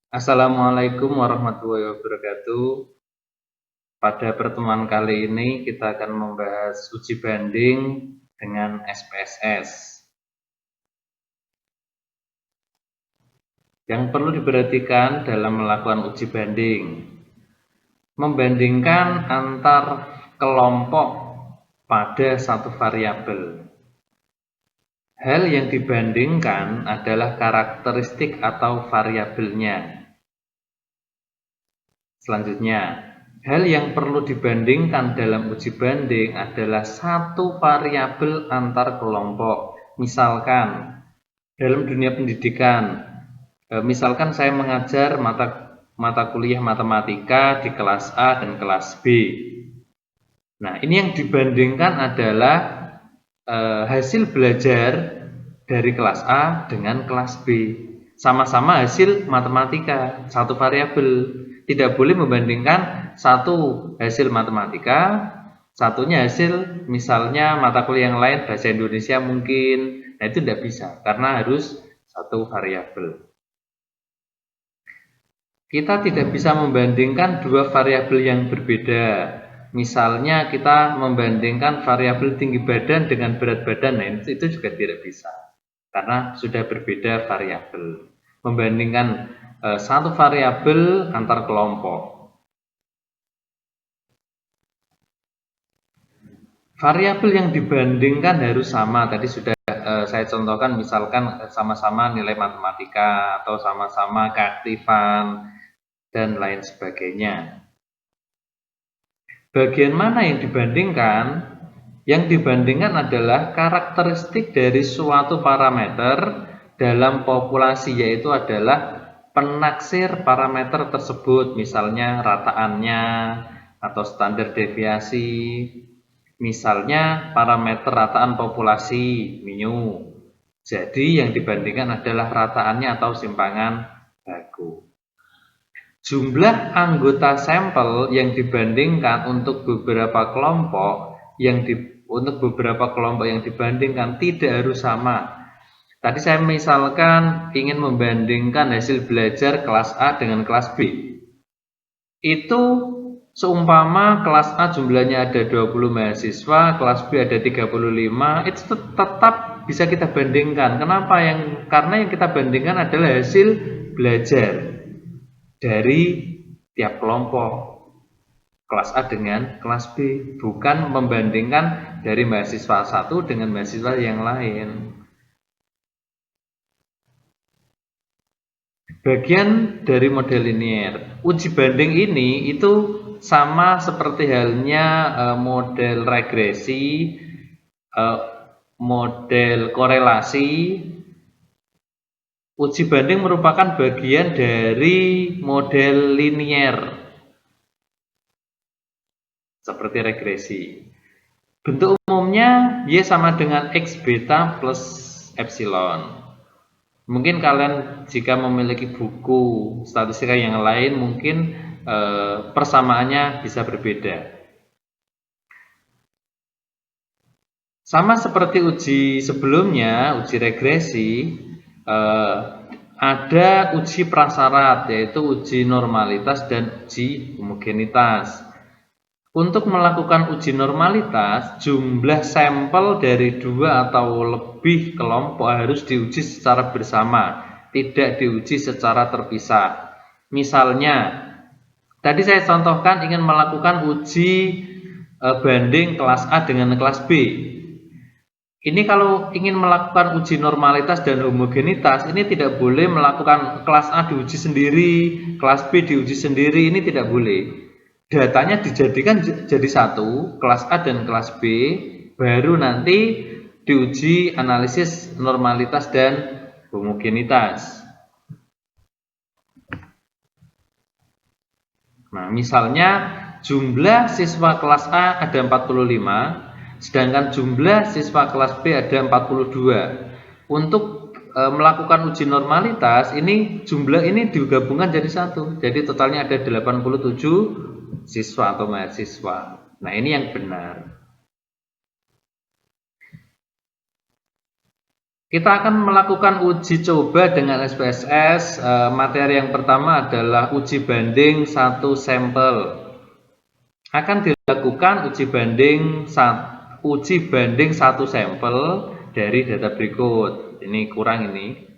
Assalamualaikum warahmatullahi wabarakatuh. Pada pertemuan kali ini kita akan membahas uji banding dengan SPSS. Yang perlu diperhatikan dalam melakukan uji banding, membandingkan antar kelompok pada satu variabel. Hal yang dibandingkan adalah karakteristik atau variabelnya. Selanjutnya, hal yang perlu dibandingkan dalam uji banding adalah satu variabel antar kelompok. Misalkan, dalam dunia pendidikan, misalkan saya mengajar mata kuliah matematika di kelas A dan kelas B. Nah, ini yang dibandingkan adalah hasil belajar dari kelas A dengan kelas B. Sama-sama hasil matematika, satu variabel. Tidak boleh membandingkan satu hasil matematika, satunya hasil misalnya mata kuliah yang lain bahasa Indonesia mungkin. Nah, itu tidak bisa karena harus satu variabel. Kita tidak bisa membandingkan dua variabel yang berbeda. Misalnya kita membandingkan variabel tinggi badan dengan berat badan, nah itu juga tidak bisa karena sudah berbeda variabel. Membandingkan satu variabel antar kelompok. Variabel yang dibandingkan harus sama. Tadi sudah saya contohkan, misalkan sama-sama nilai matematika atau sama-sama keaktifan dan lain sebagainya. Bagian mana yang dibandingkan? Yang dibandingkan adalah karakteristik dari suatu parameter dalam populasi, yaitu adalah penaksir parameter tersebut, misalnya rataannya atau standar deviasi, misalnya parameter rataan populasi minyu. Jadi yang dibandingkan adalah rataannya atau simpangan baku. Jumlah anggota sampel yang dibandingkan untuk beberapa kelompok yang dibandingkan tidak harus sama. Tadi saya misalkan ingin membandingkan hasil belajar kelas A dengan kelas B. Itu seumpama kelas A jumlahnya ada 20 mahasiswa, kelas B ada 35, itu tetap bisa kita bandingkan. Kenapa? Karena yang kita bandingkan adalah hasil belajar dari tiap kelompok, kelas A dengan kelas B, bukan membandingkan dari mahasiswa satu dengan mahasiswa yang lain. Bagian dari model linear, uji banding ini itu sama seperti halnya model regresi, model korelasi. Uji banding merupakan bagian dari model linear seperti regresi. Bentuk umumnya Y sama dengan X beta plus epsilon. Mungkin kalian jika memiliki buku statistika yang lain mungkin persamaannya bisa berbeda. Sama seperti uji sebelumnya, uji regresi, ada uji prasyarat, yaitu uji normalitas dan uji homogenitas. Untuk melakukan uji normalitas, jumlah sampel dari 2 atau lebih kelompok harus diuji secara bersama, tidak diuji secara terpisah. Misalnya, tadi saya contohkan ingin melakukan uji banding kelas A dengan kelas B. Ini kalau ingin melakukan uji normalitas dan homogenitas, ini tidak boleh melakukan kelas A diuji sendiri, kelas B diuji sendiri, ini tidak boleh. Datanya dijadikan jadi satu, kelas A dan kelas B, baru nanti diuji analisis normalitas dan homogenitas. Nah, misalnya jumlah siswa kelas A ada 45, sedangkan jumlah siswa kelas B ada 42. Untuk melakukan uji normalitas, ini jumlah ini digabungkan jadi satu. Jadi totalnya ada 87 siswa atau mahasiswa. Nah, ini yang benar. Kita akan melakukan uji coba dengan SPSS. Materi yang pertama adalah uji banding satu sampel. Akan dilakukan uji banding satu sampel dari data berikut. Ini kurang ini.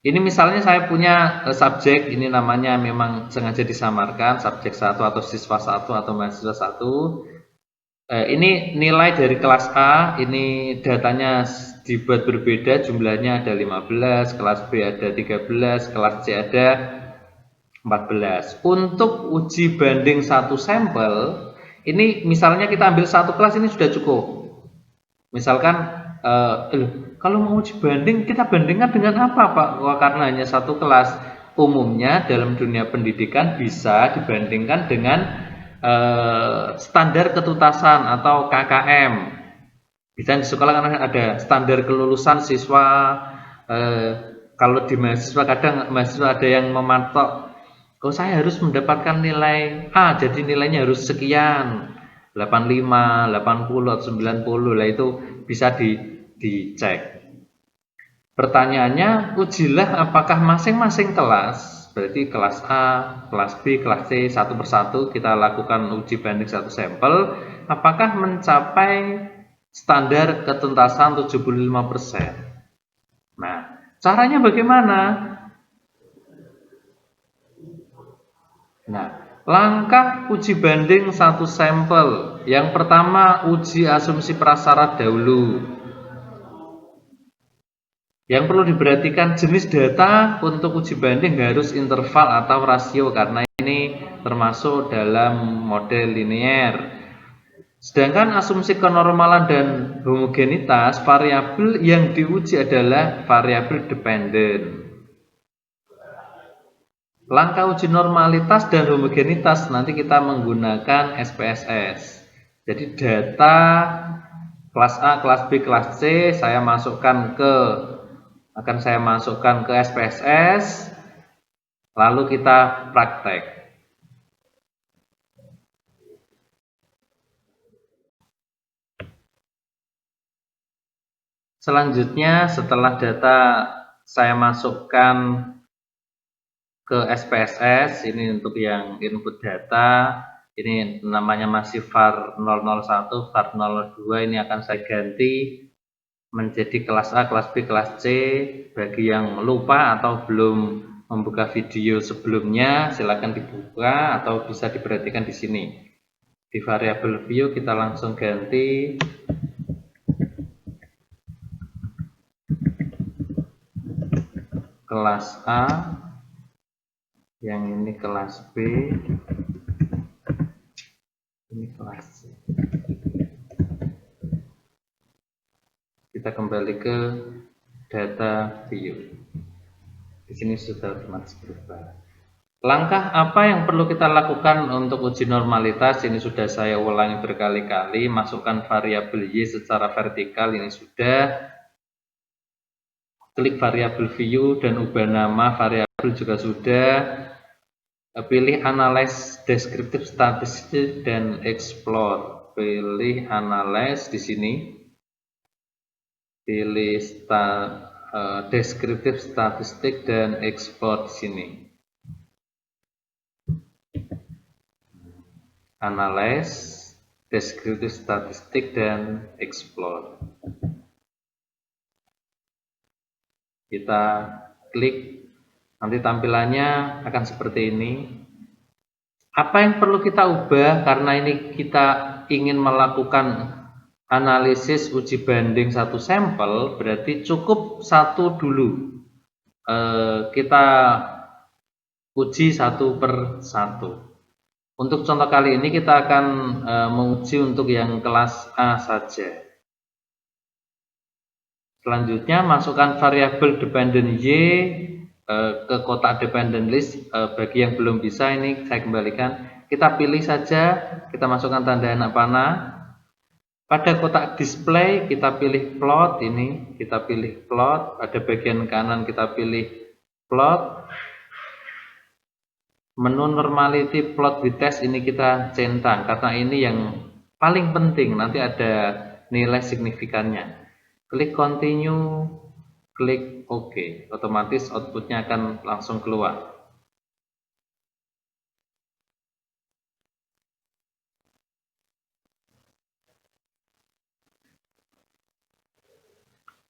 Ini misalnya saya punya subjek, ini namanya memang sengaja disamarkan, subjek 1 atau siswa 1 atau mahasiswa 1. Ini nilai dari kelas A, ini datanya dibuat berbeda, jumlahnya ada 15, kelas B ada 13, kelas C ada 14. Untuk uji banding satu sampel, ini misalnya kita ambil satu kelas ini sudah cukup. Misalkan, kalau mau uji banding, kita bandingkan dengan apa Pak? Wah, karena hanya satu kelas. Umumnya dalam dunia pendidikan bisa dibandingkan dengan standar ketuntasan atau KKM. Bisa di sekolah kan ada standar kelulusan siswa. Kalau di mahasiswa kadang mahasiswa ada yang mematok, oh saya harus mendapatkan nilai A, jadi nilainya harus sekian, 85, 80, 90. Lah itu bisa dicek. Pertanyaannya, ujilah apakah masing-masing kelas, berarti kelas A, kelas B, kelas C, satu persatu kita lakukan uji banding satu sampel, apakah mencapai standar ketuntasan 75%. Nah, caranya bagaimana? Nah, langkah uji banding satu sampel. Yang pertama, uji asumsi prasyarat dahulu. Yang perlu diperhatikan, jenis data untuk uji banding harus interval atau rasio karena ini termasuk dalam model linear. Sedangkan asumsi kenormalan dan homogenitas, variabel yang diuji adalah variabel dependen. Langkah uji normalitas dan homogenitas nanti kita menggunakan SPSS. Jadi data kelas A, kelas B, kelas C akan saya masukkan ke SPSS, lalu kita praktek. Selanjutnya setelah data saya masukkan ke SPSS, ini untuk yang input data, ini namanya masih var 001, var 02, ini akan saya ganti menjadi kelas A, kelas B, kelas C. Bagi yang lupa atau belum membuka video sebelumnya, silakan dibuka atau bisa diperhatikan di sini. Di variabel view kita langsung ganti kelas A, yang ini kelas B, ini kelas C. Kita kembali ke data view. Di sini sudah otomatis berubah. Langkah apa yang perlu kita lakukan untuk uji normalitas? Ini sudah saya ulangi berkali-kali. Masukkan variabel Y secara vertikal, ini sudah. Klik variabel view dan ubah nama variabel juga sudah. Pilih analyze descriptive statistic dan explore. Pilih analyze di sini. Pilih descriptive statistik dan export di sini. Analyze, descriptive statistik dan explore. Kita klik, nanti tampilannya akan seperti ini. Apa yang perlu kita ubah karena ini kita ingin melakukan analisis uji banding satu sampel, berarti cukup satu dulu. Kita uji satu per satu. Untuk contoh kali ini kita akan menguji untuk yang kelas A saja. Selanjutnya masukkan variabel dependent Y ke kotak dependent list. Bagi yang belum bisa, ini saya kembalikan. Kita pilih saja, kita masukkan tanda anak panah. Pada kotak display kita pilih plot, ini kita pilih plot. Pada bagian kanan kita pilih plot. Menu normality plot with test ini kita centang karena ini yang paling penting, nanti ada nilai signifikannya. klik continue, klik OK, otomatis outputnya akan langsung keluar.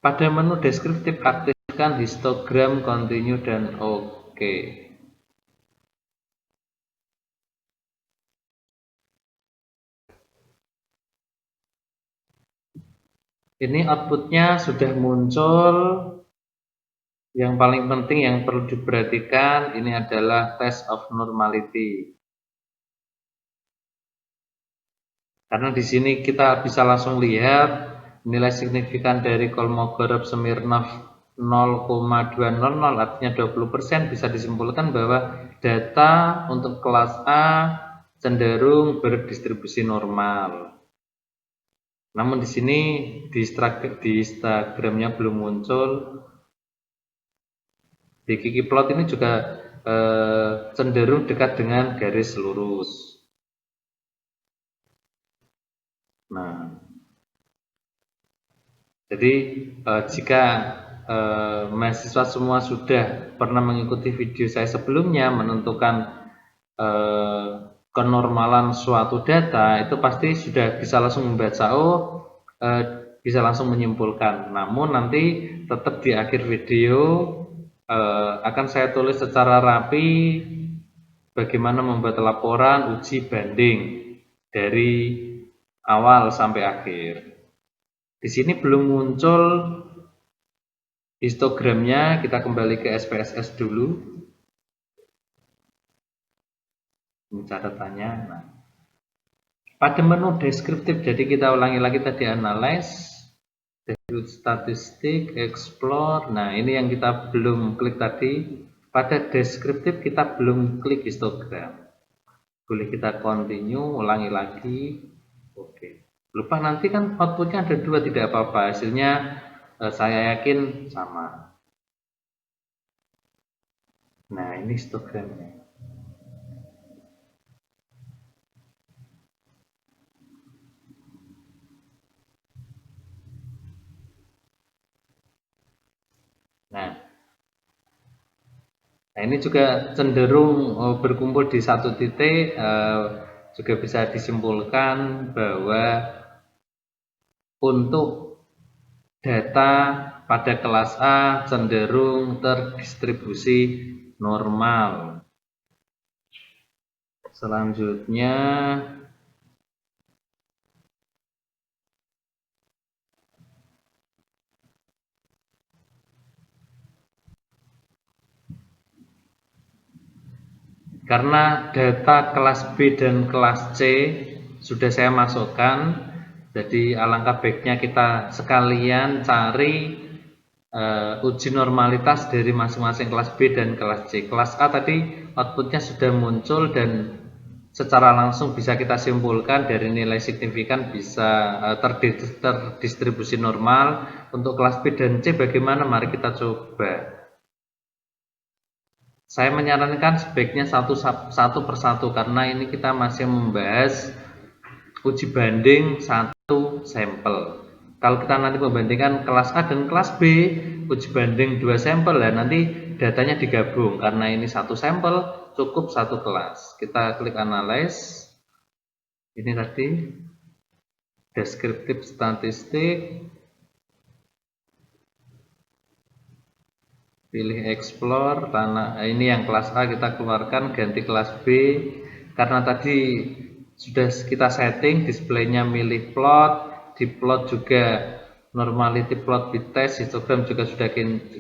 Pada menu deskriptif aktifkan histogram, continue, dan OK. Ini outputnya sudah muncul. Yang paling penting yang perlu diperhatikan ini adalah test of normality. Karena di sini kita bisa langsung lihat nilai signifikan dari Kolmogorov-Smirnov 0,200 artinya 20%, bisa disimpulkan bahwa data untuk kelas A cenderung berdistribusi normal. Namun di sini di Instagramnya belum muncul. Di Ggplot ini juga cenderung dekat dengan garis lurus. Nah, jadi jika mahasiswa semua sudah pernah mengikuti video saya sebelumnya menentukan kenormalan suatu data, itu pasti sudah bisa langsung membaca, bisa langsung menyimpulkan. Namun nanti tetap di akhir video akan saya tulis secara rapi bagaimana membuat laporan uji banding dari awal sampai akhir. Di sini belum muncul histogramnya, kita kembali ke SPSS dulu. Ini catatannya. Nah, pada menu deskriptif, jadi kita ulangi lagi tadi analyze, statistik, explore. Nah, ini yang kita belum klik tadi. Pada deskriptif kita belum klik histogram. Boleh kita continue, ulangi lagi. Oke. Lupa nanti kan outputnya ada dua, tidak apa-apa. Hasilnya saya yakin sama. Nah, ini histogramnya. Nah, ini juga cenderung berkumpul di satu titik, juga bisa disimpulkan bahwa untuk data pada kelas A cenderung terdistribusi normal. Selanjutnya karena data kelas B dan kelas C sudah saya masukkan, jadi alangkah baiknya kita sekalian cari uji normalitas dari masing-masing kelas B dan kelas C. Kelas A tadi outputnya sudah muncul dan secara langsung bisa kita simpulkan dari nilai signifikan bisa terdistribusi normal. Untuk kelas B dan C bagaimana? Mari kita coba. Saya menyarankan sebaiknya satu persatu karena ini kita masih membahas uji banding satu sampel. Kalau kita nanti membandingkan kelas A dan kelas B, uji banding dua sampel, dan nanti datanya digabung. Karena ini satu sampel, cukup satu kelas. Kita klik analyze. Ini tadi deskriptif statistik. Pilih explore, ini yang kelas A kita keluarkan, ganti kelas B. Karena tadi sudah kita setting displaynya milih plot, di plot juga normality plot with test, histogram juga sudah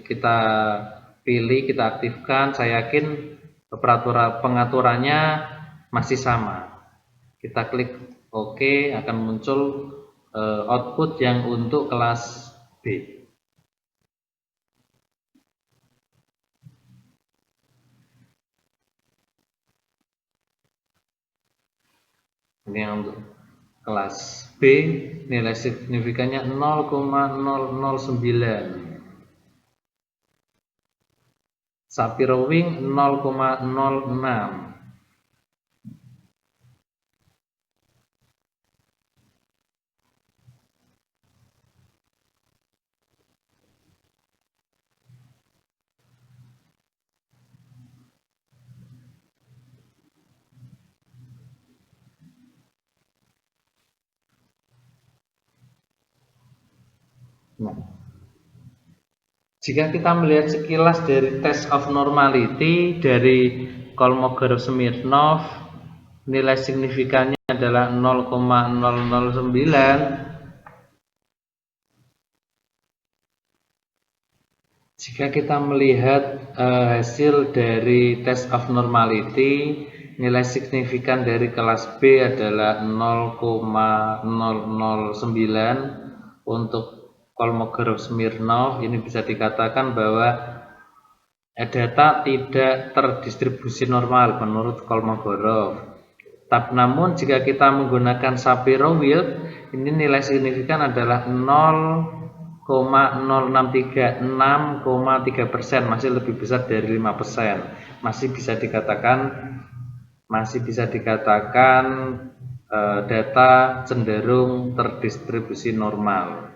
kita pilih, kita aktifkan. Saya yakin pengaturannya masih sama. Kita klik OK, akan muncul output yang untuk kelas B. Ini yang untuk kelas B, nilai signifikannya 0,009. Sapiro Wing 0,06. Nah, jika kita melihat sekilas dari test of normality dari Kolmogorov-Smirnov, nilai signifikannya adalah 0,009. Jika kita melihat hasil dari test of normality, nilai signifikan dari kelas B adalah 0,009 untuk Kolmogorov-Smirnov. Ini bisa dikatakan bahwa data tidak terdistribusi normal menurut Kolmogorov. Namun jika kita menggunakan Shapiro-Wilk, ini nilai signifikan adalah 0,0636,3%, masih lebih besar dari 5%. Masih bisa dikatakan data cenderung terdistribusi normal.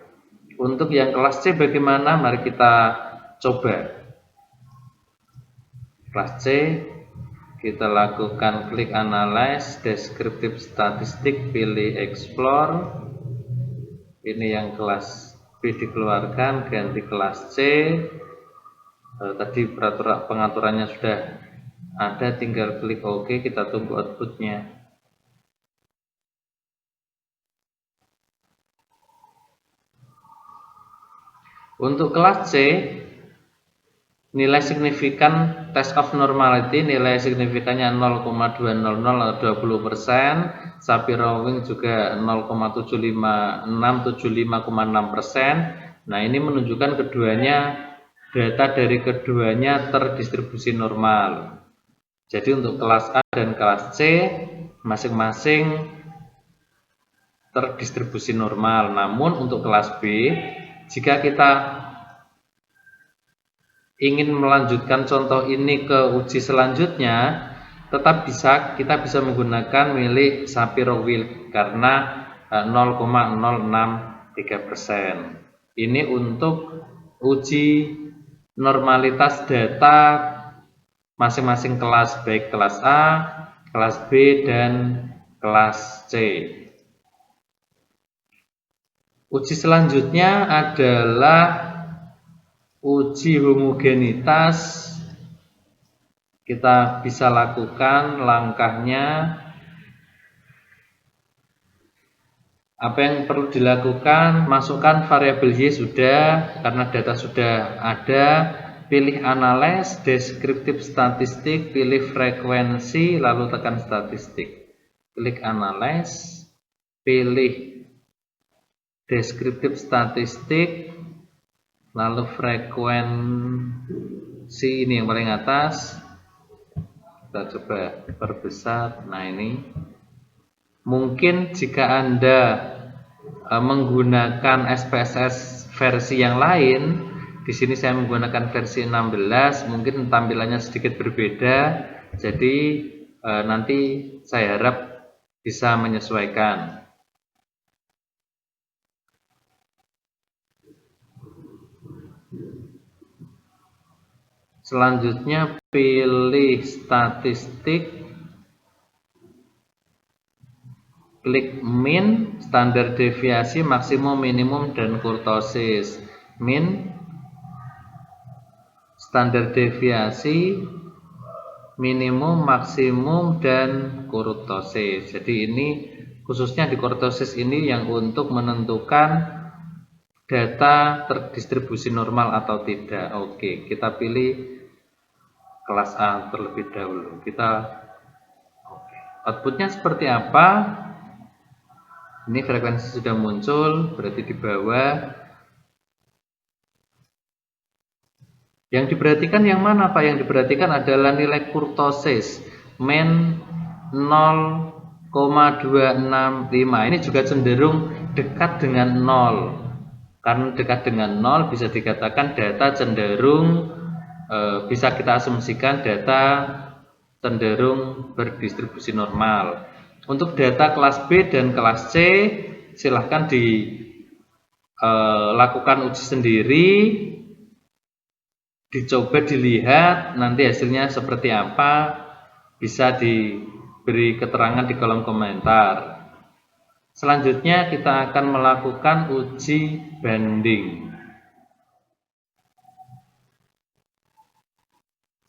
Untuk yang kelas C bagaimana? Mari kita coba. Kelas C, kita lakukan klik analyze, descriptive statistik, pilih explore. Ini yang kelas B dikeluarkan, ganti kelas C. Tadi pengaturannya sudah ada, tinggal klik OK, kita tunggu outputnya. Untuk kelas C, nilai signifikan test of normality, nilai signifikannya 0,200 atau 20%, Shapiro-Wilk juga 0,756-75,6%. Nah, ini menunjukkan data dari keduanya terdistribusi normal. Jadi untuk kelas A dan kelas C masing-masing terdistribusi normal. Namun untuk kelas B, jika kita ingin melanjutkan contoh ini ke uji selanjutnya, kita bisa menggunakan milik Shapiro-Wilk karena 0,063%. Ini untuk uji normalitas data masing-masing kelas, baik kelas A, kelas B, dan kelas C. Uji selanjutnya adalah uji homogenitas. Kita bisa lakukan langkahnya. Apa yang perlu dilakukan? Masukkan variabel Y sudah, karena data sudah ada. Pilih analyze, descriptive statistik, pilih frekuensi, lalu tekan statistik. Klik analyze, pilih descriptive statistik, lalu frekuensi, ini yang paling atas. Kita coba perbesar. Nah, ini mungkin jika Anda menggunakan SPSS versi yang lain, di sini saya menggunakan versi 16, mungkin tampilannya sedikit berbeda. Jadi nanti saya harap bisa menyesuaikan. Selanjutnya pilih statistik, klik min, standar deviasi, maksimum, minimum, dan kurtosis. Min, standar deviasi, minimum, maksimum, dan kurtosis. Jadi ini khususnya di kurtosis ini yang untuk menentukan data terdistribusi normal atau tidak. Oke, kita pilih kelas A terlebih dahulu. Outputnya seperti apa? Ini frekuensi sudah muncul, berarti di bawah. Yang diperhatikan yang mana, Pak? Yang diperhatikan adalah nilai kurtosis min 0,265. Ini juga cenderung dekat dengan 0. Karena dekat dengan 0 bisa dikatakan data cenderung, bisa kita asumsikan data cenderung berdistribusi normal. Untuk data kelas B dan kelas C, silahkan dilakukan uji sendiri, dicoba dilihat nanti hasilnya seperti apa, bisa diberi keterangan di kolom komentar. Selanjutnya kita akan melakukan uji banding.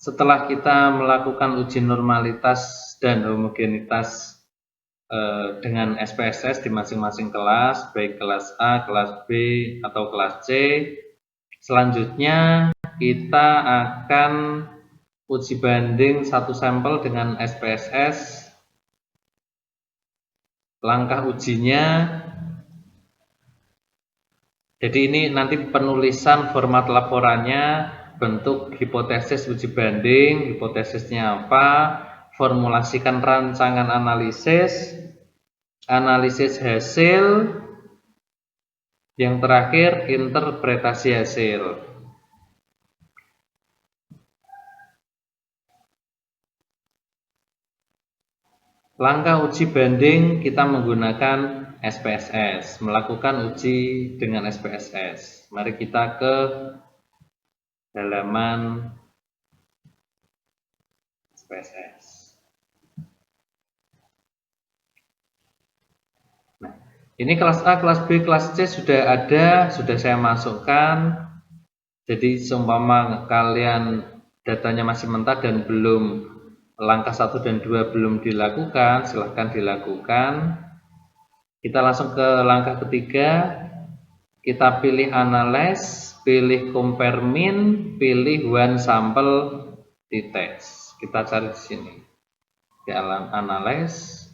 setelah kita melakukan uji normalitas dan homogenitas dengan SPSS di masing-masing kelas, baik kelas A, kelas B, atau kelas C, selanjutnya kita akan uji banding satu sampel dengan SPSS. Langkah ujinya, jadi ini nanti penulisan format laporannya, bentuk hipotesis uji banding, hipotesisnya apa, formulasikan rancangan analisis, analisis hasil, yang terakhir interpretasi hasil. Langkah uji banding kita menggunakan SPSS, melakukan uji dengan SPSS. Mari kita ke halaman SPSS. Nah, ini kelas A, kelas B, kelas C sudah ada, sudah saya masukkan. Jadi seumpama kalian datanya masih mentah dan belum, langkah 1 dan 2 belum dilakukan, silahkan dilakukan. Kita langsung ke langkah ketiga. Kita pilih analyze, pilih compare mean, pilih one sample di test. Kita cari di sini. Di alam analyze,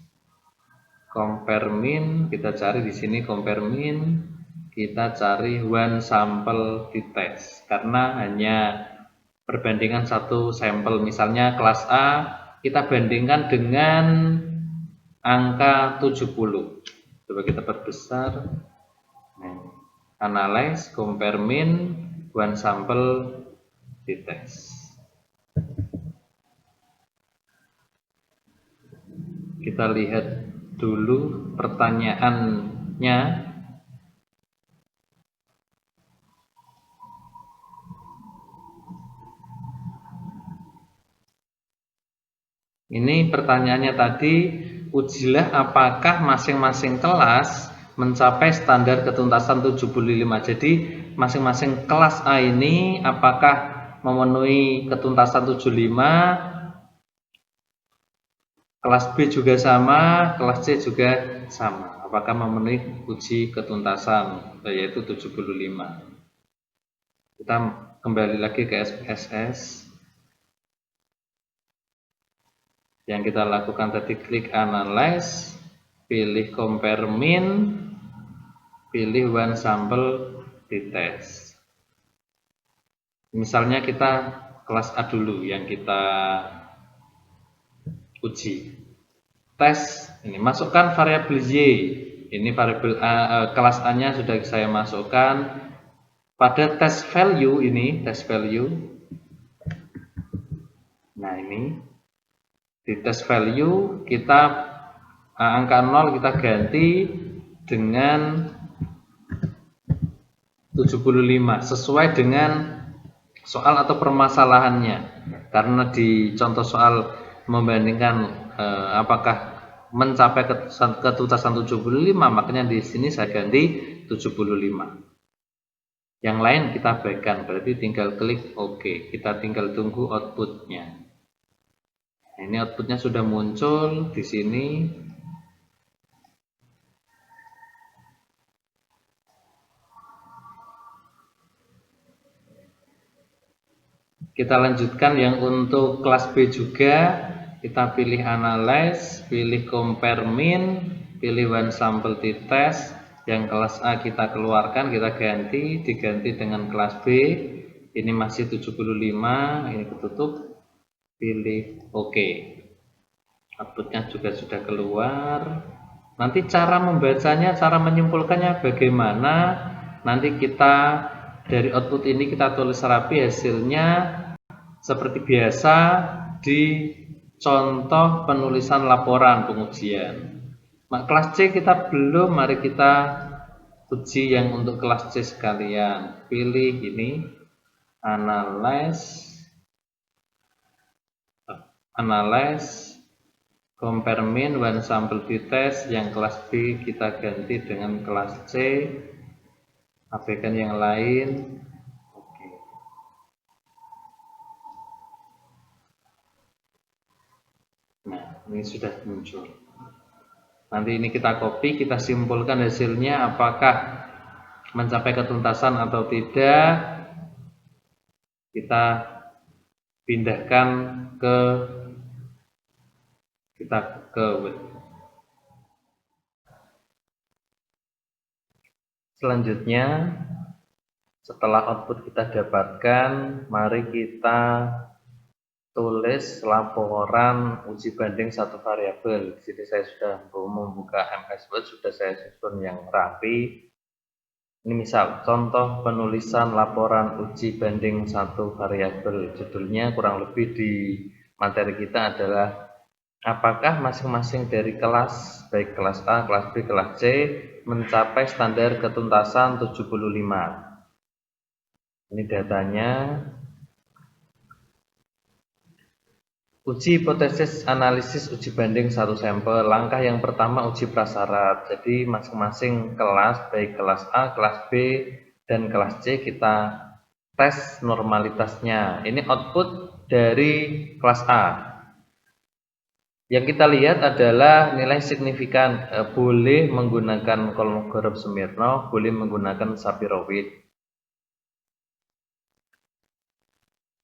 compare mean, kita cari di sini compare mean, kita cari one sample di test. Karena hanya perbandingan satu sampel, misalnya kelas A kita bandingkan dengan angka 70. Coba kita perbesar. Analyze, compare mean, one sample di test. Kita lihat dulu pertanyaannya. Ini pertanyaannya tadi, ujilah apakah masing-masing kelas mencapai standar ketuntasan 75. Jadi masing-masing kelas A ini apakah memenuhi ketuntasan 75, kelas B juga sama, kelas C juga sama. Apakah memenuhi uji ketuntasan, yaitu 75. Kita kembali lagi ke SPSS. Yang kita lakukan tadi, klik analyze, pilih compare mean, pilih one sample di test. Misalnya kita kelas A dulu yang kita uji. Tes ini, masukkan variabel Y. Ini variabel A, kelas A-nya sudah saya masukkan. Pada test value ini, test value. Nah, ini di test value kita angka 0 kita ganti dengan 75 sesuai dengan soal atau permasalahannya. Karena di contoh soal membandingkan apakah mencapai ketuntasan 75, makanya di sini saya ganti 75. Yang lain kita abaikan, berarti tinggal klik OK. Kita tinggal tunggu outputnya. Ini outputnya sudah muncul di sini. Kita lanjutkan yang untuk kelas B juga. Kita pilih analyze, pilih compare mean, pilih one sample di test. Yang kelas A kita keluarkan, kita diganti dengan kelas B. Ini masih 75, ini ketutup. Pilih OK. Outputnya juga sudah keluar. Nanti cara membacanya, cara menyimpulkannya bagaimana? Nanti kita dari output ini kita tulis rapi hasilnya seperti biasa di contoh penulisan laporan pengujian. Kelas C kita belum, mari kita uji yang untuk kelas C sekalian. Pilih ini, analyze, compare mean, one sample di test. Yang kelas B kita ganti dengan kelas C, abaikan yang lain. Oke. Nah, ini sudah muncul. Nanti ini kita copy, kita simpulkan hasilnya apakah mencapai ketuntasan atau tidak. Kita pindahkan ke Word. Selanjutnya, setelah output kita dapatkan, mari kita tulis laporan uji banding satu variabel. Di sini saya sudah membuka MS Word, sudah saya susun yang rapi. Ini misal contoh penulisan laporan uji banding satu variabel. Judulnya kurang lebih di materi kita adalah apakah masing-masing dari kelas, baik kelas A, kelas B, kelas C, mencapai standar ketuntasan 75. Ini datanya. Uji hipotesis analisis uji banding satu sampel. Langkah yang pertama uji prasyarat. Jadi masing-masing kelas, baik kelas A, kelas B, dan kelas C kita tes normalitasnya. Ini output dari kelas A. Yang kita lihat adalah nilai signifikan, boleh menggunakan Kolmogorov-Smirnov, boleh menggunakan Shapiro-Wilk.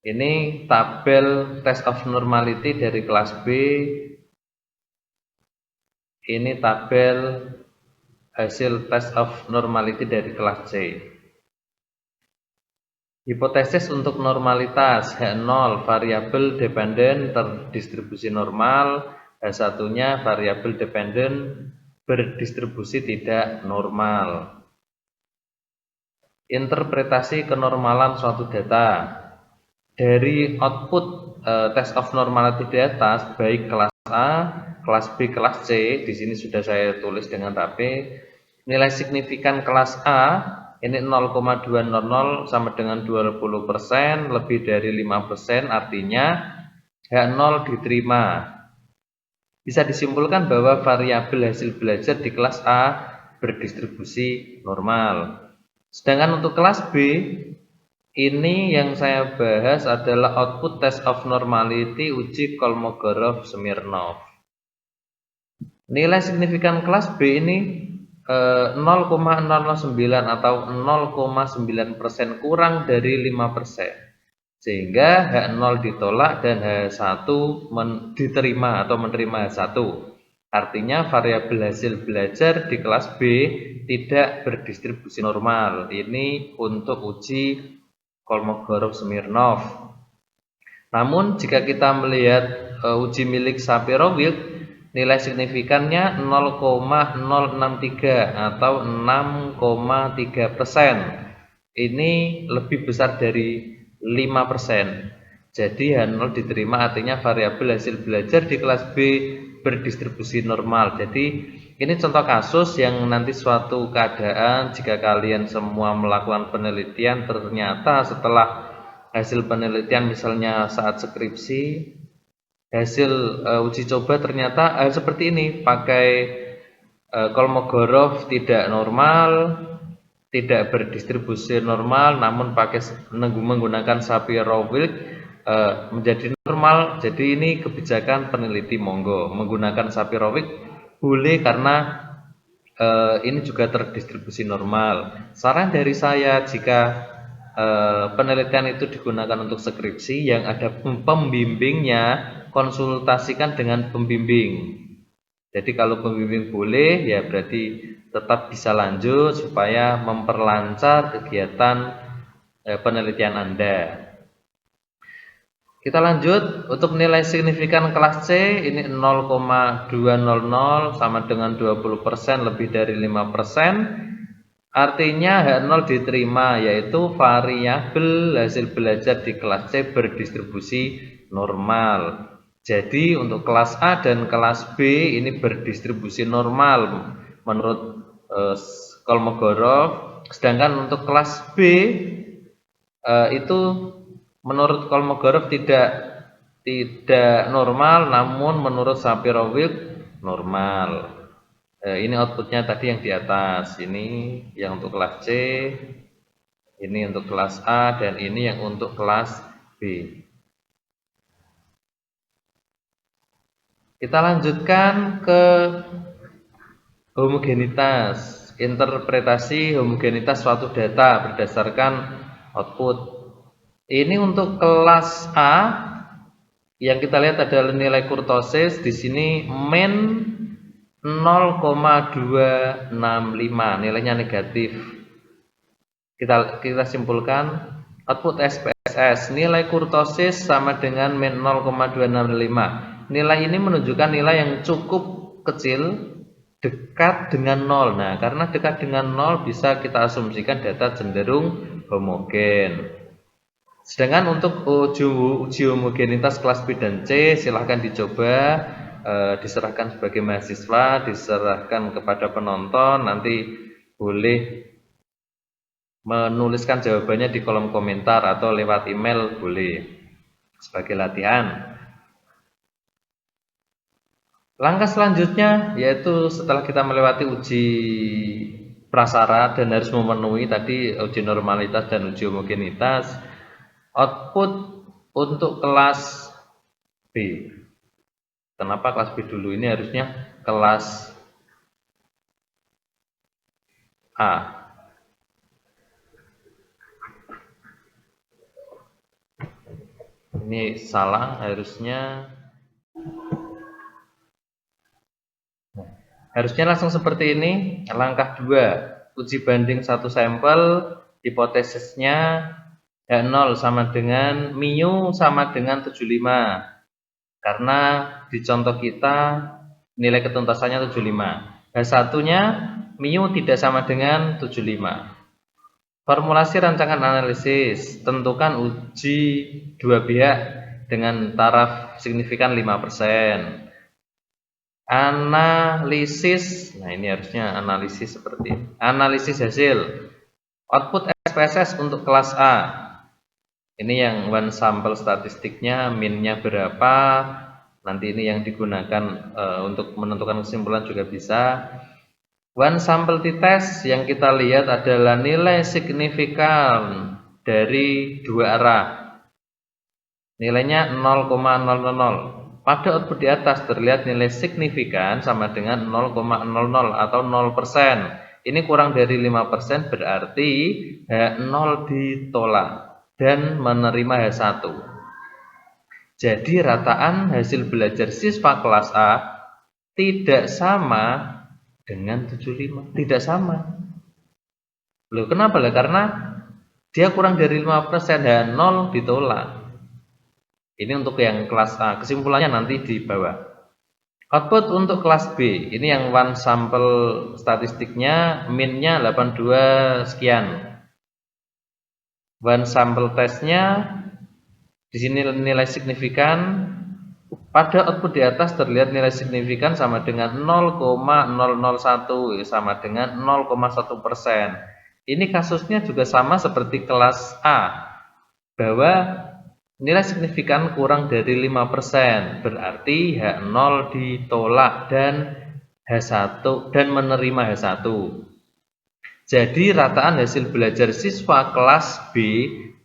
Ini tabel test of normality dari kelas B. Ini tabel hasil test of normality dari kelas C. Hipotesis untuk normalitas H0 variabel dependen terdistribusi normal, H1-nya variabel dependen berdistribusi tidak normal. Interpretasi kenormalan suatu data. Dari output test of normality di atas, baik kelas A, kelas B, kelas C, di sini sudah saya tulis dengan rapi. Nilai signifikan kelas A ini 0,200 sama dengan 20%, lebih dari 5%, artinya H0 diterima. Bisa disimpulkan bahwa variabel hasil belajar di kelas A berdistribusi normal. Sedangkan untuk kelas B, ini yang saya bahas adalah output test of normality uji Kolmogorov-Smirnov. Nilai signifikan kelas B ini 0,009 atau 0,9% kurang dari 5%. Sehingga H0 ditolak dan H1 diterima atau menerima H1. Artinya variabel hasil belajar di kelas B tidak berdistribusi normal. Ini untuk uji Kolmogorov-Smirnov. Namun jika kita melihat uji milik Shapiro-Wilk, nilai signifikannya 0,063 atau 6,3%. Ini lebih besar dari 5%. Jadi H0 diterima, artinya variabel hasil belajar di kelas B berdistribusi normal. Jadi ini contoh kasus yang nanti suatu keadaan jika kalian semua melakukan penelitian, ternyata setelah hasil penelitian misalnya saat skripsi, hasil uji coba ternyata seperti ini, pakai Kolmogorov tidak normal, tidak berdistribusi normal, namun pakai menggunakan Shapiro-Wilk menjadi normal. Jadi ini kebijakan peneliti, monggo menggunakan Shapiro-Wilk boleh karena ini juga terdistribusi normal. Saran dari saya, jika penelitian itu digunakan untuk skripsi yang ada pembimbingnya, konsultasikan dengan pembimbing. Jadi kalau pembimbing boleh, ya berarti tetap bisa lanjut supaya memperlancar kegiatan penelitian Anda. Kita lanjut, untuk nilai signifikan kelas C ini 0,200 sama dengan 20%, lebih dari 5%. Artinya H0 diterima, yaitu variabel hasil belajar di kelas C berdistribusi normal. Jadi untuk kelas A dan kelas B ini berdistribusi normal menurut Kolmogorov. Sedangkan untuk kelas B itu menurut Kolmogorov tidak normal, namun menurut Shapiro-Wilk normal. Ini outputnya tadi yang di atas, ini yang untuk kelas C, ini untuk kelas A, dan ini yang untuk kelas B. Kita lanjutkan ke homogenitas. Interpretasi homogenitas suatu data berdasarkan output. Ini untuk kelas A yang kita lihat adalah nilai kurtosis di sini min 0,265, nilainya negatif. Kita simpulkan output SPSS nilai kurtosis sama dengan min 0,265. Nilai ini menunjukkan nilai yang cukup kecil dekat dengan 0. Nah, karena dekat dengan 0 bisa kita asumsikan data cenderung homogen. Sedangkan untuk uji homogenitas kelas B dan C silahkan dicoba, diserahkan sebagai mahasiswa, diserahkan kepada penonton, nanti boleh menuliskan jawabannya di kolom komentar atau lewat email boleh sebagai latihan. Langkah selanjutnya yaitu setelah kita melewati uji prasyarat dan harus memenuhi tadi uji normalitas dan uji homogenitas, output untuk kelas B. Kenapa kelas B dulu? Ini harusnya kelas A. Ini salah, harusnya langsung seperti ini. Langkah 2, uji banding satu sampel, hipotesisnya H0 sama dengan mu sama dengan 75. Karena di contoh kita nilai ketuntasannya 75. H1-nya mu tidak sama dengan 75. Formulasi rancangan analisis, tentukan uji dua pihak dengan taraf signifikan 5%. Analisis, nah ini harusnya analisis seperti ini. Analisis hasil output SPSS untuk kelas A. Ini yang one sample statistiknya, minnya berapa. Nanti ini yang digunakan untuk menentukan kesimpulan juga bisa. One sample t-test yang kita lihat adalah nilai signifikan dari dua arah. Nilainya 0,000. Pada output di atas terlihat nilai signifikan sama dengan 0,00 atau 0%. Ini kurang dari 5%, berarti H0 ditolak dan menerima H1. Jadi rataan hasil belajar siswa kelas A tidak sama dengan 75. Tidak sama. Loh, kenapa lah? Karena dia kurang dari 5%, H0 ditolak. Ini untuk yang kelas A. Kesimpulannya nanti di bawah. Output untuk kelas B. Ini yang one sample statistiknya, minnya 82 sekian. One sample testnya di sini nilai signifikan. Pada output di atas terlihat nilai signifikan sama dengan 0,001 sama dengan 0,1%. Ini kasusnya juga sama seperti kelas A, bahwa nilai signifikan kurang dari 5%, berarti H0 ditolak dan H1 dan menerima H1. Jadi rataan hasil belajar siswa kelas B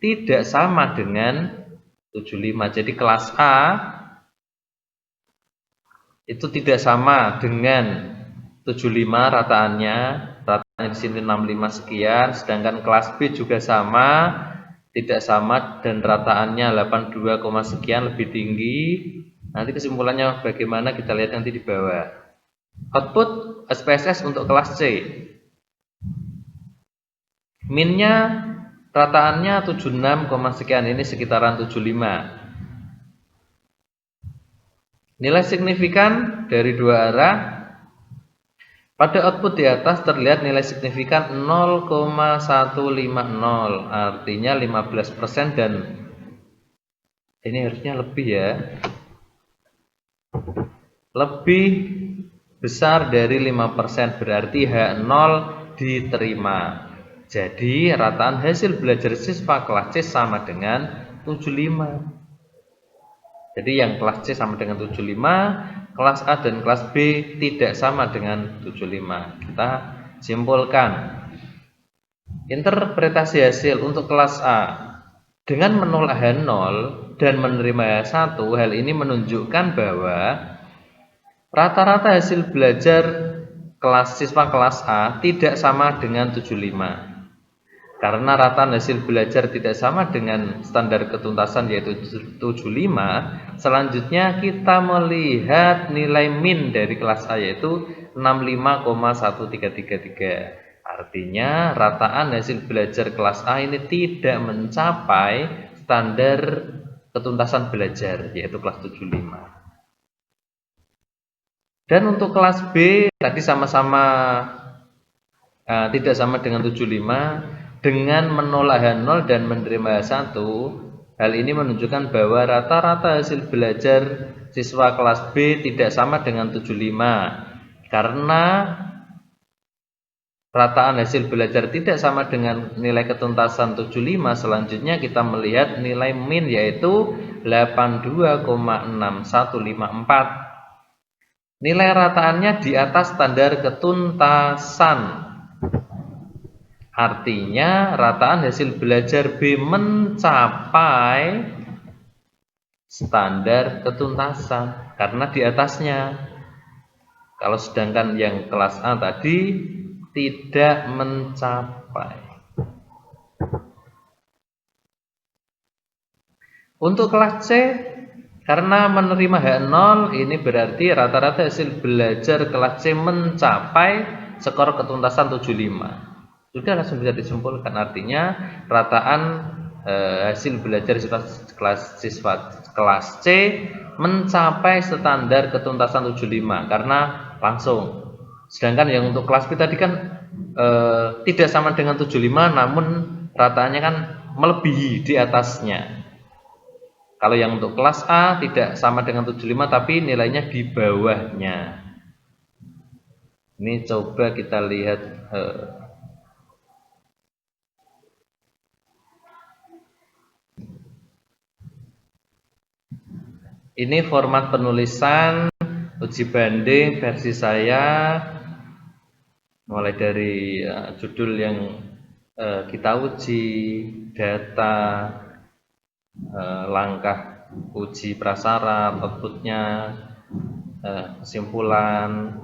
tidak sama dengan 75. Jadi kelas A itu tidak sama dengan 75 rataannya di sini 65 sekian, sedangkan kelas B juga sama, tidak sama dan rataannya 82, sekian, lebih tinggi. Nanti kesimpulannya bagaimana kita lihat nanti di bawah. Output SPSS untuk kelas C. Minnya rataannya 76, sekian, ini sekitaran 75. Nilai signifikan dari dua arah. Pada output di atas terlihat nilai signifikan 0,150, artinya 15%, dan ini harusnya lebih ya. Lebih besar dari 5%, berarti H0 diterima. Jadi rataan hasil belajar siswa kelas C sama dengan 75. Jadi yang kelas C sama dengan 75, kelas A dan kelas B tidak sama dengan 75. Kita simpulkan. Interpretasi hasil untuk kelas A. Dengan menolak H0 dan menerima H1, hal ini menunjukkan bahwa Rata-rata hasil belajar siswa kelas A tidak sama dengan 75. Karena rata hasil belajar tidak sama dengan standar ketuntasan yaitu 75, selanjutnya kita melihat nilai min dari kelas A yaitu 65,1333. Artinya rataan hasil belajar kelas A ini tidak mencapai standar ketuntasan belajar yaitu kelas 75. Dan untuk kelas B tadi sama-sama tidak sama dengan 75, dengan menolak H0 dan menerima H1. Hal ini menunjukkan bahwa rata-rata hasil belajar siswa kelas B tidak sama dengan 75. Karena rataan hasil belajar tidak sama dengan nilai ketuntasan 75, selanjutnya kita melihat nilai min yaitu 82,6154. Nilai rataannya di atas standar ketuntasan. Artinya rataan hasil belajar B mencapai standar ketuntasan karena di atasnya. Kalau sedangkan yang kelas A tadi tidak mencapai. Untuk kelas C, karena menerima H0, ini berarti rata-rata hasil belajar kelas C mencapai skor ketuntasan 75. Sudah langsung bisa disimpulkan, artinya rataan hasil belajar siswa kelas C mencapai standar ketuntasan 75 karena langsung. Sedangkan yang untuk kelas B tadi kan tidak sama dengan 75, namun rataannya kan melebihi di atasnya. Kalau yang untuk kelas A tidak sama dengan 75 tapi nilainya di bawahnya. Ini coba kita lihat ini format penulisan uji banding versi saya, mulai dari judul yang kita uji, data, langkah uji prasyarat, outputnya, kesimpulan,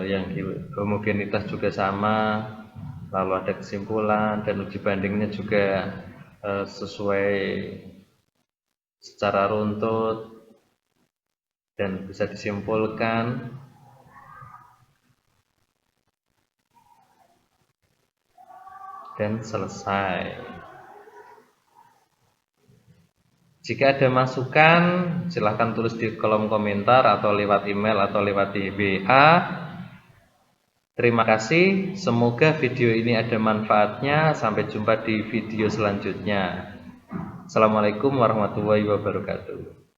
yang homogenitas juga sama, lalu ada kesimpulan dan uji bandingnya juga sesuai secara runtut dan bisa disimpulkan. Dan selesai. Jika ada masukan, silahkan tulis di kolom komentar atau lewat email atau lewat di WA. Terima kasih, semoga video ini ada manfaatnya. Sampai jumpa di video selanjutnya. Assalamualaikum warahmatullahi wabarakatuh.